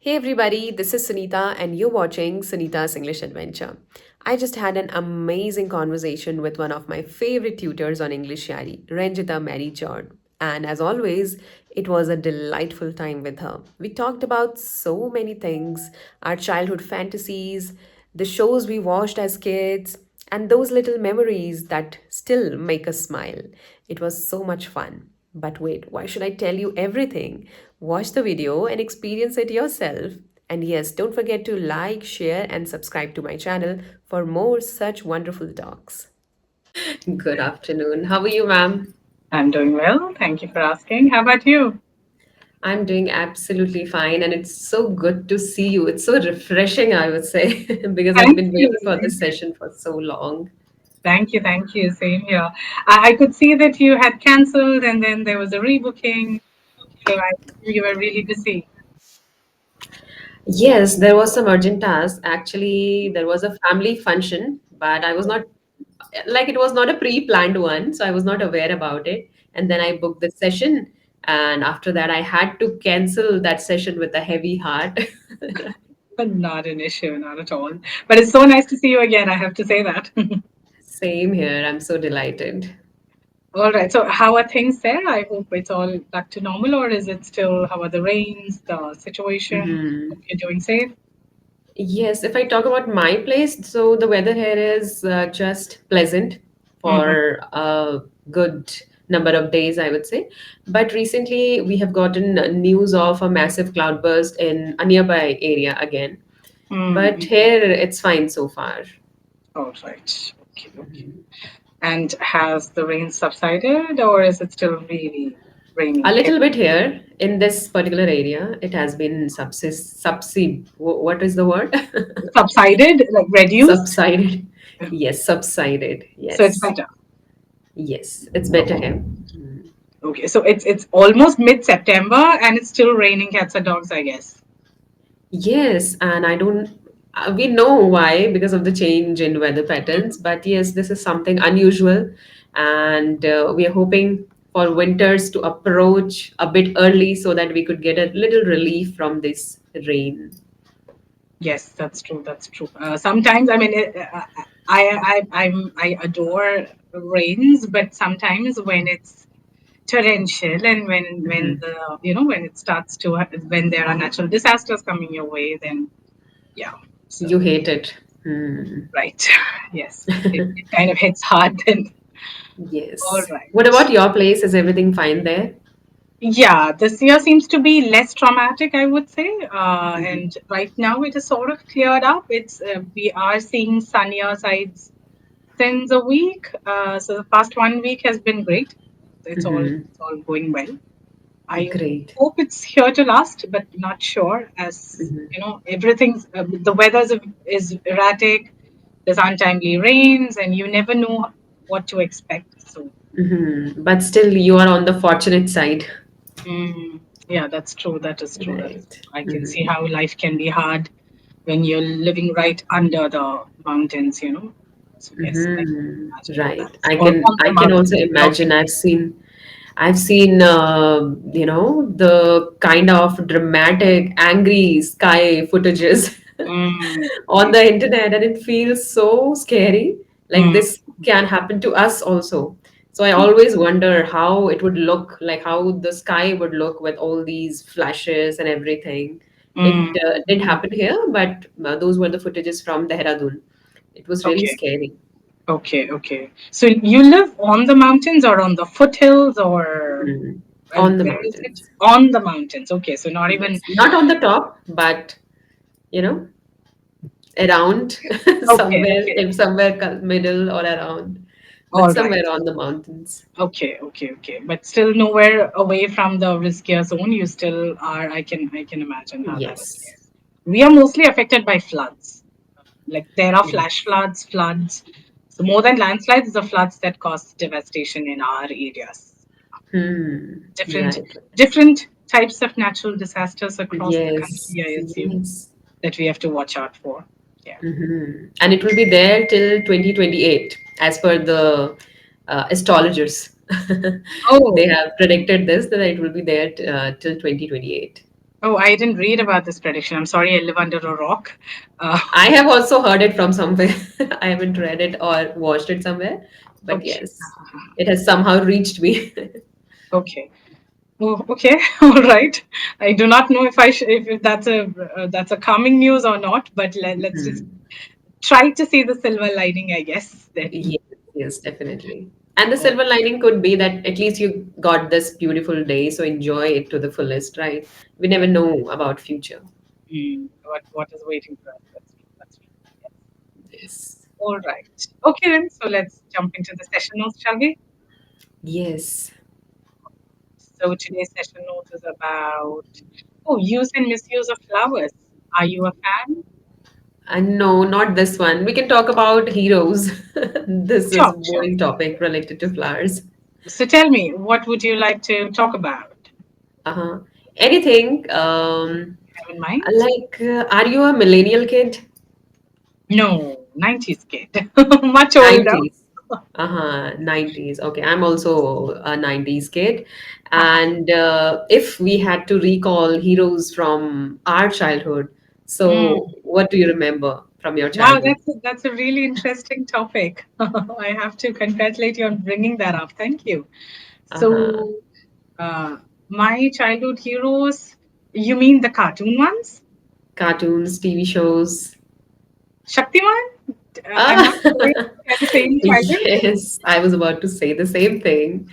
Hey everybody, this is Sunita, and you're watching Sunita's English Adventure. I just had an amazing conversation with one of my favorite tutors on EnglishYaari, Renjitha Mary John. And as always, it was a delightful time with her. We talked about so many things, our childhood fantasies, the shows we watched as kids, and those little memories that still make us smile. It was so much fun. But wait, why should I tell you everything? Watch the video and experience it yourself. And yes, don't forget to like, share, and subscribe to my channel for more such wonderful talks. Good afternoon. How are you, ma'am? I'm doing well. Thank you for asking. How about you? I'm doing absolutely fine, and it's so good to see you. It's so refreshing, I would say, because I've Thank been you. waiting for Same this here. session for so long. Thank you. Thank you. Same here. I could see that you had cancelled and then there was a rebooking. So I you were really busy. Yes, there was some urgent task. Actually, there was a family function, but I was not like it was not a pre-planned one, so I was not aware about it. And then I booked the session, and after that, I had to cancel that session with a heavy heart. But not an issue, not at all. But it's so nice to see you again. I have to say that. Same here. I'm so delighted. All right. So how are things there? I hope it's all back to normal, or is it still how are the rains, the situation? Hope Mhm. you're doing safe. Yes, if I talk about my place, so the weather here is just pleasant Mm-hmm. for a good number of days, I would say. But recently, we have gotten news of a massive cloudburst in a nearby area again. But Mm-hmm. here, it's fine so far. All right. Okay. Okay. And has the rain subsided, or is it still really A raining little heavy? bit here in this particular area, it has been what is the word? Subsided, like reduced? Subsided. Yes, subsided. So it's Yes. better. Yes, it's better here. Okay, so it's almost mid-September and it's still raining cats and dogs, I guess. Yes, and I don't, we know why because of the change in weather patterns, but yes, this is something unusual, and we are hoping for winters to approach a bit early so that we could get a little relief from this rain. Yes, that's true. That's true. Sometimes, I mean, I adore rains, but sometimes when it's torrential and when Mhm. the when it starts to when there are natural disasters coming your way, then yeah. So You hate it. Hmm. right. Yes, it kind of hits hard then. All Yes. What right. about your place? Is everything fine there? Yeah, this year seems to be less traumatic, I would say. Mhm. And right now it is sort of cleared up. It's we are seeing sunnier sides since a week. So the past 1 week has been great. Mhm. It's all going well. I Great. hope it's here to last, but not sure. As Mhm. you know, everything's the weather is erratic. There's untimely rains, and you never know what to expect. So, Mhm. But still, you are on the fortunate side. yeah, that's true. That is true. That is Right. true. I can see Mhm. how life can be hard when you're living right under the mountains. So yes, I can Mhm. imagine Right. that. Or on I the can also mountains. Okay. imagine. I've seen the kind of dramatic angry sky footages on Right. the internet, and it feels so scary. Like Mm, this can happen to us also. So I always wonder how it would look, like how the sky would look with all these flashes and everything. It mm, did happen here, but those were the footages from Dehradun. It was really okay. scary. Okay, okay. So you live on the mountains or on the foothills or Mhm. On the where is it? mountains. On the mountains. Okay, so not even. Yes, not on the top, but you know, around Okay, somewhere, okay. if somewhere middle or around, but All right. somewhere on the mountains. Okay, okay, okay. But still nowhere away from the riskier zone. You still are. I can imagine how that is. Yes. We are mostly affected by floods. Like there are flash floods, floods. So more than landslides, the floods that cause devastation in our areas. Hmm. Different Right. different types of natural disasters across the Yes. country, I assume, Yes. that we have to watch out for. Yeah. And it will be there till 2028, as per the astrologers. They Oh, have predicted this that it will be there till 2028. Oh, I didn't read about this prediction. I'm sorry, I live under a rock. Uh, I have also heard it from somewhere. I haven't read it or watched it somewhere, but okay. yes, it has somehow reached me. Okay. Oh, okay. All right. I do not know if if that's a calming news or not, but let's just Mhm. try to see the silver lining, I guess. Then. Yes, yes, definitely. And the Oh, silver lining could be that at least you got this beautiful day, so enjoy it to the fullest, right? We never know about future. what is waiting for us? That's yes. Yes. All right. Okay then. So let's jump into the session notes, shall we? Yes. So today's session notes is about use and misuse of flowers. Are you a fan? And no, not this one. We can talk about heroes. This is Sure, sure. boring topic related to flowers. So tell me, what would you like to talk about? Uh-huh. Anything, Have in mind? like, are you a millennial kid? No, 90s kid. Much older. 90s. Uh-huh, 90s. Okay, I'm also a 90s kid. Haha. And if we had to recall heroes from our childhood, so Mm. what do you remember from your Wow, childhood? that's a really interesting topic. I have to congratulate you on bringing that up. Thank you. Uh-huh. So, uh, my childhood heroes, you mean the cartoon ones? Cartoons, TV shows. Shaktiman? I'm Ah, not sure if you had the same childhood. yes, I was about to say the same thing.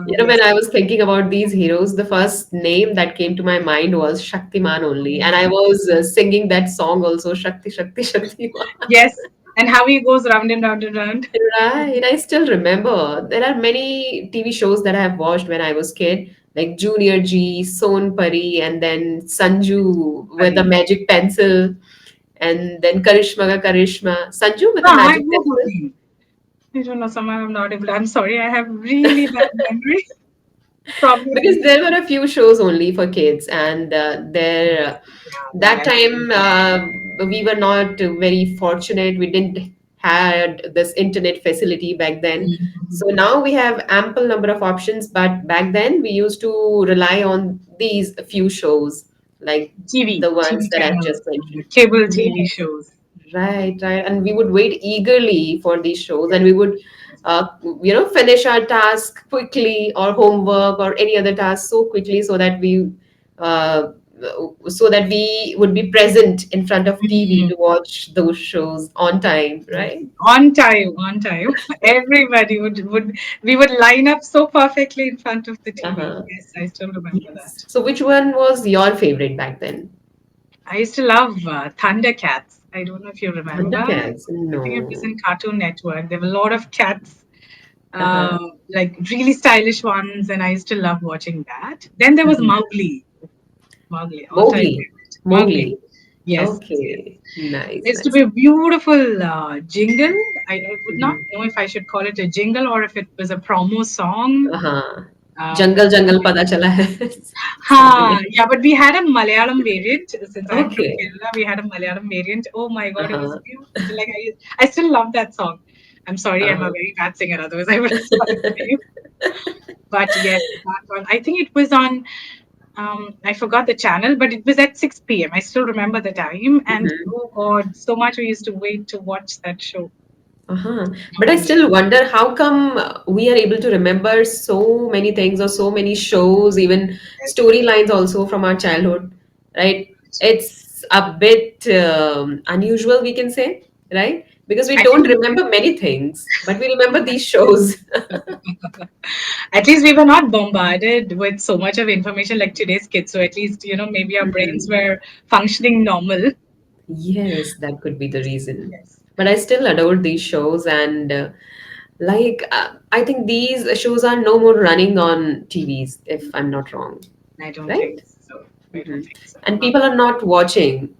When Yes. I was thinking about these heroes, the first name that came to my mind was Shaktiman only. And I was singing that song also, Shakti, Shakti, Shaktiman. Yes. And how he goes round and round and round. Right, I still remember. There are many TV shows that I have watched when I was kid, like Junior G, Son Pari, and then Sanju with the Sorry. magic pencil, and then Karishma ka Karishma. Sanju with the I magic know pencil. those names. I don't know. Somehow I'm not able. I'm sorry. I have really bad memory. Because Probably. there were a few shows only for kids, and there Yeah, that that's time we were not very fortunate. We didn't had this internet facility back then. So now we have ample number of options, but back then we used to rely on these few shows, like the ones TV that I've channels, just mentioned. cable TV Yes. shows. Right, right. And we would wait eagerly for these shows, and we would, uh, finish our task quickly, or homework, or any other task so quickly, uh, so that we would be present in front of TV Mhm. to watch those shows on time, right? On time, on time. Everybody would we would line up so perfectly in front of the TV. Uh-huh. Yes, I still remember Yes. that. So, which one was your favorite back then? I used to love Thundercats. I don't know if you remember. Thundercats? I think it was No. in Cartoon Network. There were a lot of cats, Uh-huh. like really stylish ones, and I used to love watching that. Then there was Mhm. Mowgli. Mowgli, all time Mowgli. favorite. Mowgli. Mowgli. Yes, yes. Okay. Nice, There used to nice. be a beautiful jingle. I would not Mhm. know if I should call it a jingle or if it was a promo song. Uh-huh. That Jungle Jungle Pada Chala hai. Something Ha, like yeah, but we had a Malayalam variant. Since I'm from okay. Kerala, we had a Malayalam variant. Oh my God, it was Uh-huh. beautiful. Like I still love that song. I'm sorry, I'm a Uh-huh. very bad singer. Otherwise, I would have sung it for you. But yes, that one. I think it was on. I forgot the channel, but it was at 6 p.m. I still remember the time. And Mhm. oh God, so much we used to wait to watch that show. Uh-huh. But I Mowgli. still wonder how come we are able to remember so many things or so many shows, even storylines also from our childhood, right? It's a bit unusual, we can say, right? Because we I don't think remember many things, but we remember these shows. at least we were not bombarded with so much of information like today's kids. So at least, maybe our brains Mhm. were functioning normal. Yes, that could be the reason. Yes. But I still adore these shows, and I think these shows are no more running on TVs, if I'm not wrong, I don't think right? so. I don't Hmm. think so. And Not people are not watching,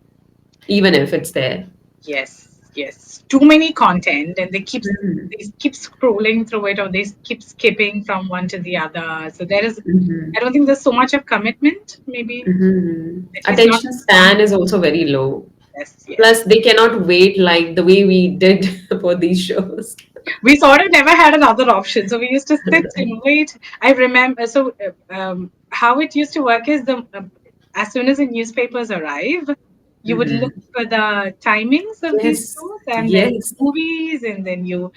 even if it's there. yes, yes. Too many content and Hmm. they keep scrolling through it or they keep skipping from one to the other. So Hmm. I don't think there's so much of commitment, maybe Hmm. at least not Attention on span is also very low. yes, yes. Plus, they cannot wait like the way we did for these shows. We sort of never had another option. So we used to sit and wait. I remember, how it used to work is as soon as the newspapers arrive, you would look Hmm. for the timings of these Yes, shows and then yes. movies, and then you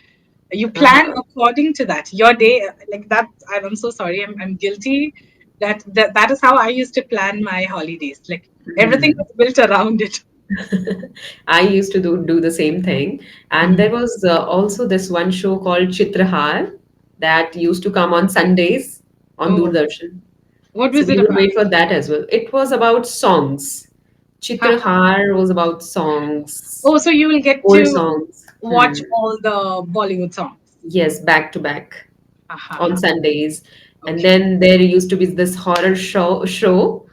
plan Uh-huh. according to that. Your day, like that. I'm so sorry. I'm guilty. That is how I used to plan my holidays. Like everything Mhm. was built around it. I used to do the same thing. And there Mm. was also this one show called Chitrahar that used to come on Sundays on Oh, Doordarshan. what So was we it would about? wait for that as well. It was about songs. Haha. Chitrahar was about songs, Oh, so you will get old to songs. watch all the Bollywood songs. Yes, back to back on Haha. Sundays. And Okay. then there used to be this horror show,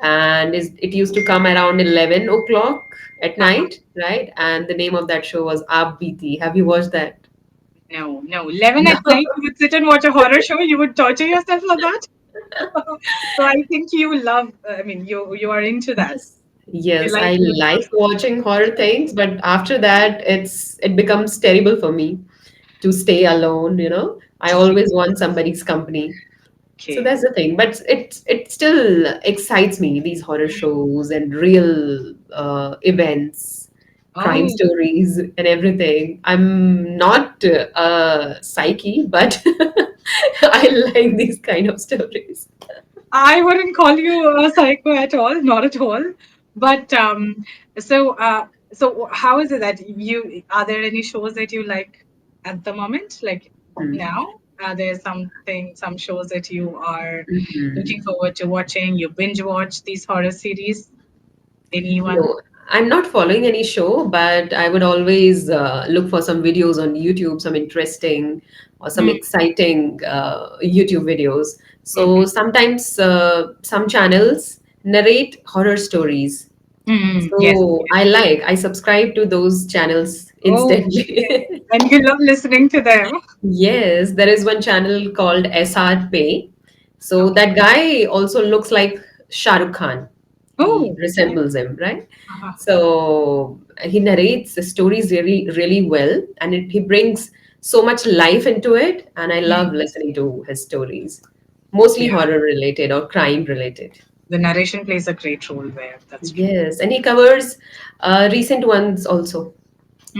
and it used to come around 11 o'clock at Haha. night, right? And the name of that show was Aap Beeti. Have you watched that? No, no. 11 No. at night, you would sit and watch a horror show. You would torture yourself for that. So I think you love. I mean, you are into that. Yes. You Yes, like I those like sorts of watching horror things, but after that, it becomes terrible for me to stay alone, you know. I to see. always want somebody's company. So Okay. that's the thing. But it still excites me, these horror shows and real events, crime Oh, stories and everything. I'm not a psyche, but I like these kind of stories. I wouldn't call you a psycho at all, not at all. But so so how is it that you are there any shows that you like at the moment? Like Hmm. now, are there some shows that you are looking Mhm. forward to watching? You binge watch these horror series? Anyone? No, I'm not following any show, but I would always look for some videos on YouTube, some interesting or some Mm, exciting YouTube videos. mhm, So sometimes some channels narrate horror stories. yes. So I subscribe to those channels Oh, okay. instantly. And you love listening to them. Yes, there is one channel called SR Pay. So Okay. that guy also looks like Shah Rukh Khan. He Oh, okay. resembles him, right? Uh-huh. So he narrates the stories really, really well, and he brings so much life into it. And I love Mm, listening to his stories, mostly yeah. horror related or crime related. The narration plays a great role there. That's true. Yes, and he covers recent ones also,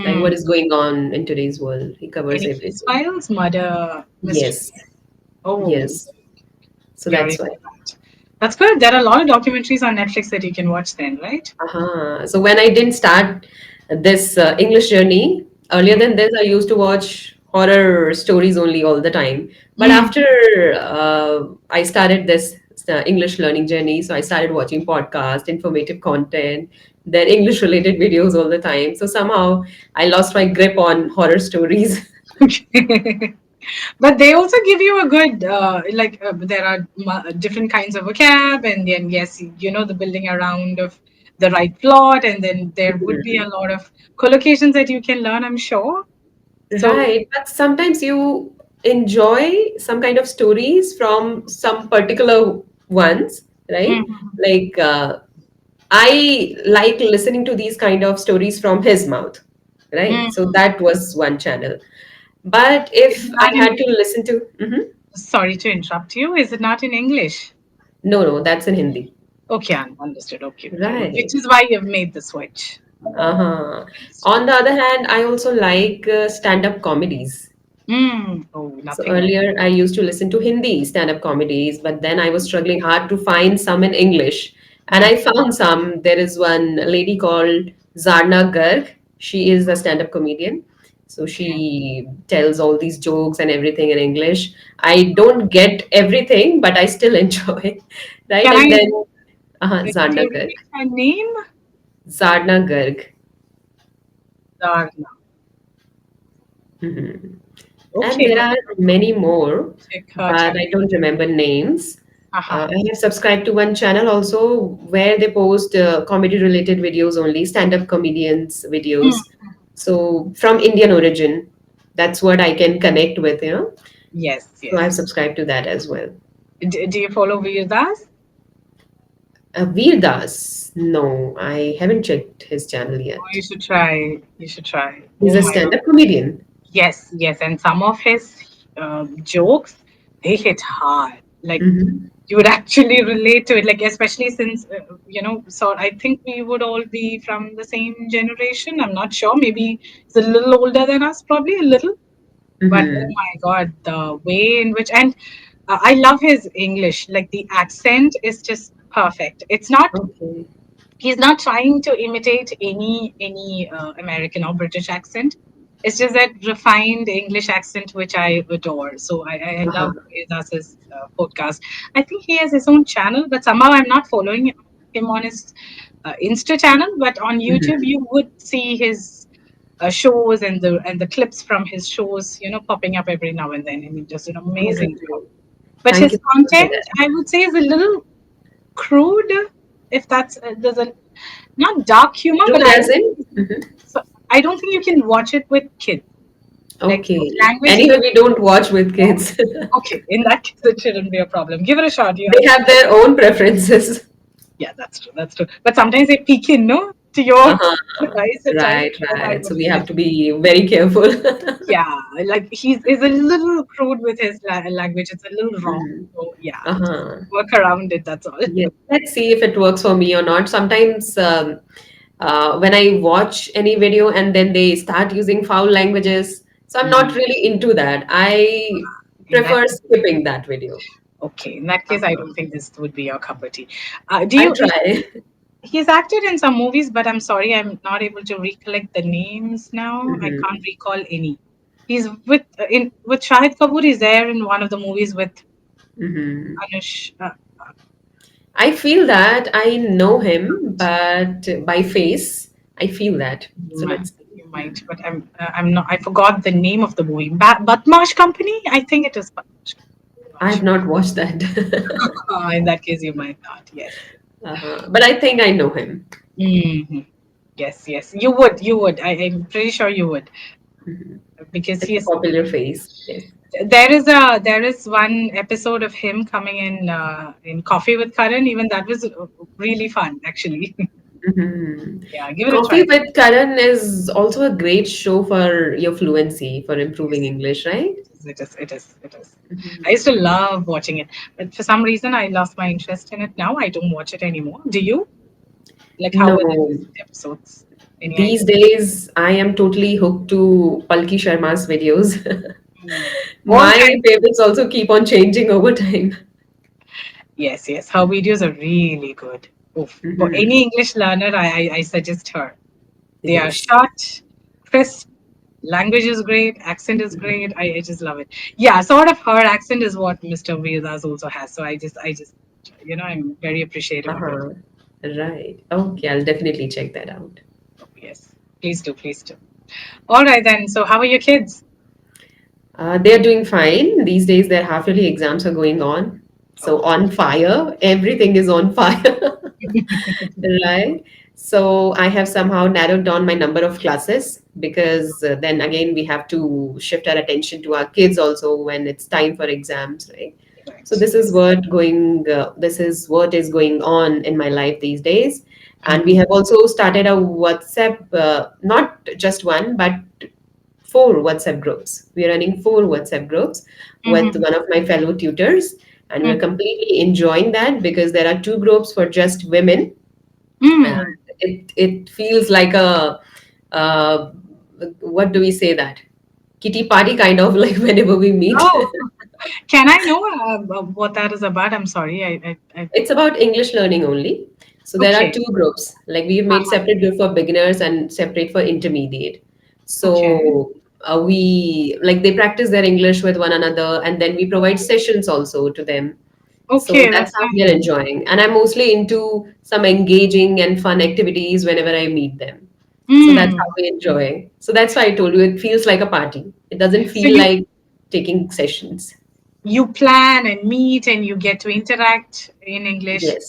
like what Mm. is going on in today's world. He covers Any case everything. files, murder Yes, mysteries? Oh, yes. So you're that's into why. that. That's good. There are a lot of documentaries on Netflix that you can watch then, right? Uh-huh. So when I didn't start this English journey, earlier than this, I used to watch horror stories only all the time. But Mm. after I started this English learning journey, so I started watching podcast, informative content, then English related videos all the time. So somehow I lost my grip on horror stories. Okay. But they also give you a good, there are different kinds of vocab, and then, yes, you know, the building around of the right plot, and then there would be a lot of collocations that you can learn, I'm sure. So, Right, but sometimes you enjoy some kind of stories from some particular ones, right? mm, Like I like listening to these kind of stories from his mouth, right? So mm. that was one channel. But Is if it I not had in, to listen to, Mhm. sorry to interrupt you, is it not in English? No, no, that's in Hindi, Okay, understood. Okay, okay. Which right? is why you've made the switch. Uh-huh. On Understood. the other hand, I also like stand-up comedies. Mm. Oh, So nothing like earlier I used to listen to Hindi stand-up comedies, but then I was struggling hard to find some in English. And mm. I found some. There is one lady called Zarna Garg. She is a stand-up comedian. So Okay. she tells all these jokes and everything in English. I don't get everything, but I still enjoy. Right? Can And I, then could Zarna you Garg. repeat her name? Zarna Garg. Darna. Mhm. And Okay, there are many more, check her but I channel. don't remember names. Haha. I have subscribed to one channel also where they post comedy related videos only, stand up comedians videos. Mm. So from Indian origin, that's what I can connect with, you know. Yes, So I've yes. subscribed to that as well. Do you follow Veerdas? Veer Das, no, I haven't checked his channel Oh, yet. you should try. You should try. He's Oh a my stand God. up comedian. Yes, yes. And some of his jokes, they hit hard. Like Mm-hmm. you would actually relate to it, like especially since so I think we would all be from the same generation. I'm not sure. Maybe he's a little older than us, probably a little. But oh Mm-hmm. my god, the way in which, and I love his English. Like the accent is just perfect. It's not, Okay. he's not trying to imitate any American or British accent. It's just that refined English accent which I adore. So I love Uh-huh. Das's podcast. I think he has his own channel, but somehow I'm not following him on his Insta channel. But on YouTube, Mm-hmm. you would see his shows and the clips from his shows, popping up every now and then, and he does an amazing job. Okay. But Thank his you so much for content, that. I would say, is a little crude, if that's there's a not dark humor, but Rude I as don't in? think, Mhm. so I don't think you can watch it with kids. Like Okay. language he Anyway, we don't watch with kids. okay, in that case it shouldn't be a problem. Give it a shot. You They have their own preferences. Yeah, that's true. That's true. But sometimes they peek in, no, to your Uh-huh. device at times. Right, Then I right. So would we say, have to be very careful. yeah, like is a little crude with his language. It's a little wrong. Mhm. So yeah, just Uh-huh. work around it. That's all. Yes. Let's see if it works for me or not. Sometimes when I watch any video and then they start using foul languages, so I'm not Mhm. really into that. I In that prefer skipping that video. okay, in that case, I Uh-huh. don't think this would be your cup of tea. Do I'll you? try. He's acted in some movies, but I'm sorry, I'm not able to recollect the names now. I can't Mhm. recall any. He's with Shahid Kapoor. He's there in one of the movies with Mhm. Anush. I feel that I know him, but by face, I feel that. You So might, let's see. you Hmm. might, but I'm not. I forgot the name of the movie. Badmash Company. I think it is Badmash Company. I'm I not have sure. not watched that. In that case, you might not. Yes. But I think I know him. Hmm. Yes, yes. You would. You would. I'm pretty sure you would Mhm. because It's a he's popular face. Yes. there is one episode of him coming in Coffee with Karan. Even that was really fun, actually. Mhm. Yeah, give it a Coffee try. with Karan is also a great show for your fluency, for improving Yes, English, right? it is. It is. It is. It is. I used Mhm. to love watching it, but for some reason I lost my interest in it. Now I don't watch it anymore. Do you? Like, how No, are the recent episodes? Any idea? these days I am totally hooked to Palki Sharma's videos. Hmm. All My kinds. favorites also keep on changing over time. Yes, yes. Her videos are really good. Oof. For Mhm. any English learner, I suggest her. They are Yes. short, crisp. Language is great. Accent is great. I just love it. Yeah, sort of her accent is what Mr. Vedas also has. So I just I'm very appreciative of it. Uh-huh. Right. Okay, I'll definitely check that out. Oh, yes. Please do, please do. All right then. So how are your kids? They're doing fine. These days, their half yearly exams are going on. So, Oh. on fire. Everything is on fire. Right. So, I have somehow narrowed down my number of classes because then again, we have to shift our attention to our kids also when it's time for exams, right? So, Right. this is Yes. what going. This is what is going on in my life these days. And we Mm-hmm. have also started a WhatsApp, not just one, but four WhatsApp groups. We are running four WhatsApp groups with Mm-hmm. one of my fellow tutors, and we are Mm-hmm. completely enjoying that because there are two groups for just women, and Mm. it feels like a uh, what do we say that kitty party kind of like whenever we meet. Oh, can I know what that is about? I'm sorry. I It's about English learning only. So there are okay. two groups. Like we've made Uh-huh. separate group for beginners and separate for intermediate. Okay. So we like they practice their English with one another, and then we provide sessions also to them. So Okay, that's that's how we nice. are enjoying. And I'm mostly into some engaging and fun activities whenever I meet them. So that's Mm. how we enjoy. So that's why I told you it feels like a party. It doesn't So feel you like taking sessions. you plan and meet and you get to interact in English. Yes.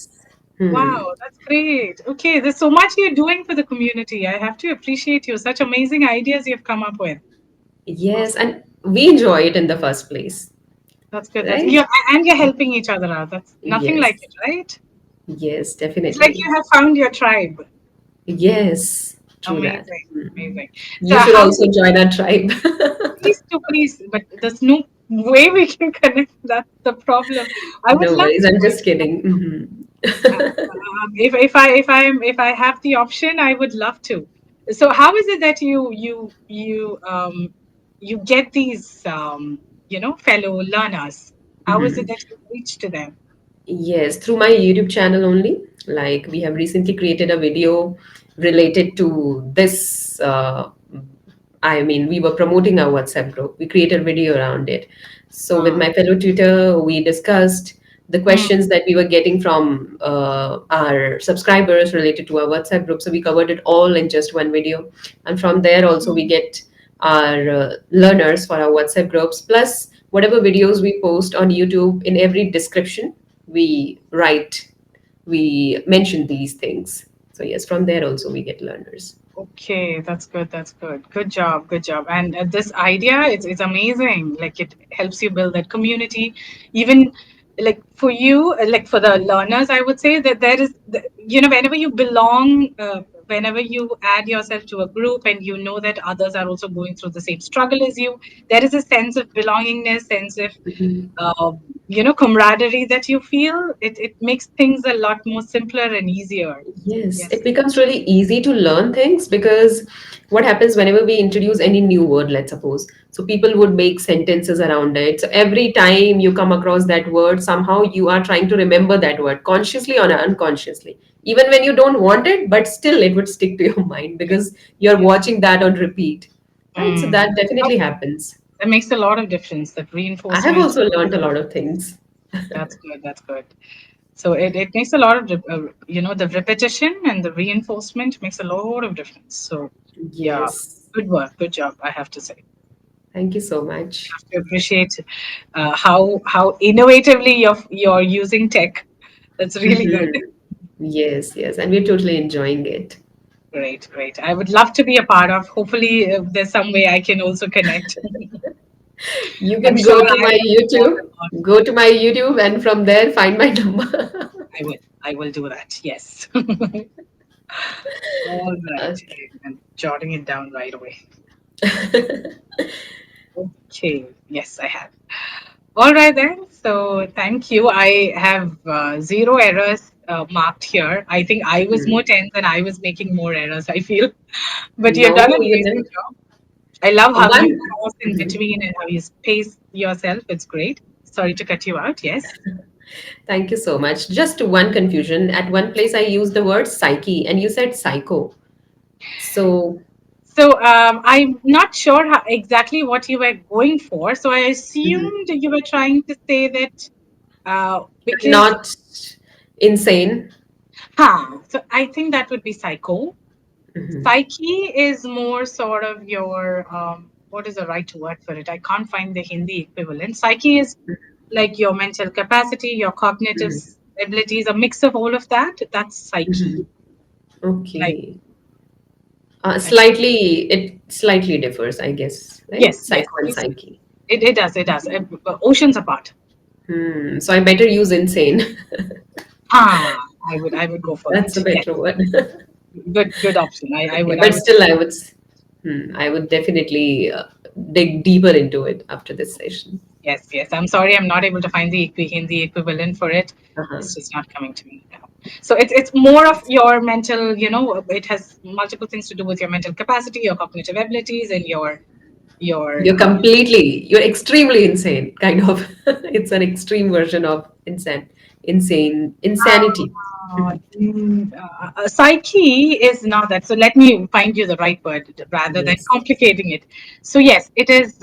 Hmm. Wow, that's great. Okay, there's so much you're doing for the community. I have to appreciate you. Such amazing ideas you've come up with. Yes, Awesome. and we enjoy it in the first place, That's good. That's right? you're helping each other out. That's nothing like Yes, it, right? yes, It's like definitely. you have found your tribe. Yes, true that. Amazing, Hmm. amazing. So You should how also join our tribe. please do please, but there's no way we can connect. That's the problem. I would No love worries. to. I'm just kidding. If I have the option, I would love to. So, how is it that you get these fellow learners? How is it that you reach to them? Yes, through my YouTube channel only. Like we have recently created a video related to this. I mean, we were promoting our WhatsApp group. We created a video around it. So with Uh, my fellow tutor, we discussed the mm, questions that we were getting from our subscribers related to our WhatsApp group. So we covered it all in just one video. And from there also we mm. get our learners for our WhatsApp groups. Plus whatever videos we post on YouTube, in every description we write, we mention these things. So yes, from there also we get learners. Okay, that's good. That's good. Good job. Good job. And this idea, it's amazing. Like it helps you build that community. Even like for you, like for the learners, I would say that there is, whenever you belong, whenever you add yourself to a group and you know that others are also going through the same struggle as you, there is a sense of belongingness, sense of Mhm. camaraderie that you feel. It makes things a lot more simpler and easier. Yes, Yes. it becomes really easy to learn things because what happens whenever we introduce any new word, let's suppose, so people would make sentences around it. So every time you come across that word, somehow you are trying to remember that word consciously or unconsciously. Even when you don't want it, but still it would stick to your mind because you're Yes. watching that on repeat. Right? So Mm. that definitely happens. That makes a lot of difference. That I have reinforcement. also learned a lot of things. That's good. That's good. So it makes a lot of the repetition and the reinforcement makes a lot of difference. So yeah, Yes. good work, good job. I have to say, Thank you so much. have to appreciate how innovatively you're using tech. That's really good. Hmm. Yes, yes. And we're totally enjoying it. Great, great. I would love to be a part of. Hopefully, there's some way I can also connect. You I'm can sure go to I my will learn YouTube, a lot. go to my YouTube, and from there find my number. I will. I will do that. Yes. All right. Okay. I'm jotting it down right away. Okay. Yes, I have. All right then. So thank you. I have zero errors marked here. I think I was more Hmm. tense and I was making more errors, I feel. But you've done No, an you amazing never. job. I love how you One. pause in Mhm. between and how you space yourself. It's great. Sorry to cut you out. Yes. Thank you so much. Just one confusion. At one place, I used the word psyche, and you said psycho. So, So I'm not sure exactly what you were going for. So I mhm. assumed you were trying to say that because, Not insane. so I think that would be psycho. Mhm. Psyche is more sort of your what is the right word for it? I can't find the Hindi equivalent. Psyche is like your mental capacity, your cognitive Mhm. abilities, a mix of all of that. That's psyche. Mhm. Like Okay. I think It slightly differs, I guess, right? yes, yes, Psycho and psyche. it does, it does. Oceans apart. Hmm. So I better use insane. I would go for That's that. a Yes, better one. good option. I Okay, would I but would still, I would definitely dig deeper into it after this session. yes, yes. I'm sorry, I'm not able to find the Hindi equivalent for it. Uh-huh. It's just not coming to me now. So it's more of your mental. It has multiple things to do with your mental capacity, your cognitive abilities, and your You're extremely insane, kind of. It's an extreme version of insanity. psyche is not that. So let me find you the right word rather than Yes. complicating it. So yes, it is.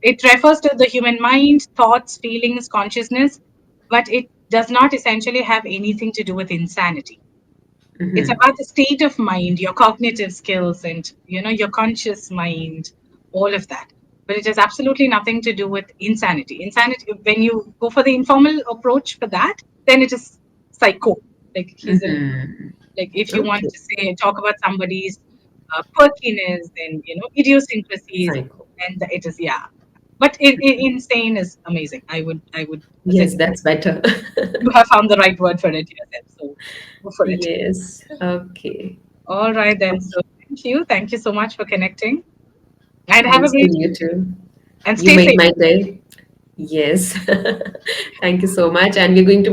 It refers to the human mind, thoughts, feelings, consciousness, but it does not essentially have anything to do with insanity. It's Mm-hmm. about the state of mind, your cognitive skills, and your conscious mind, all of that. But it has absolutely nothing to do with insanity. Insanity, when you go for the informal approach for that, then it is psycho. Like he's a Mm-hmm. like if you want Okay. to say talk about somebody's quirkiness and idiosyncrasies, Psycho. and it is, yeah. But insane is amazing. I would say Yes, that's better. you have found the right word for it yourself. So go for it. Yes. Okay. All right then. Okay. So thank you so much for connecting, and have a Thanks to great you too. and You stay made safe. my day. Yes. Thank you so much. And we're going to meet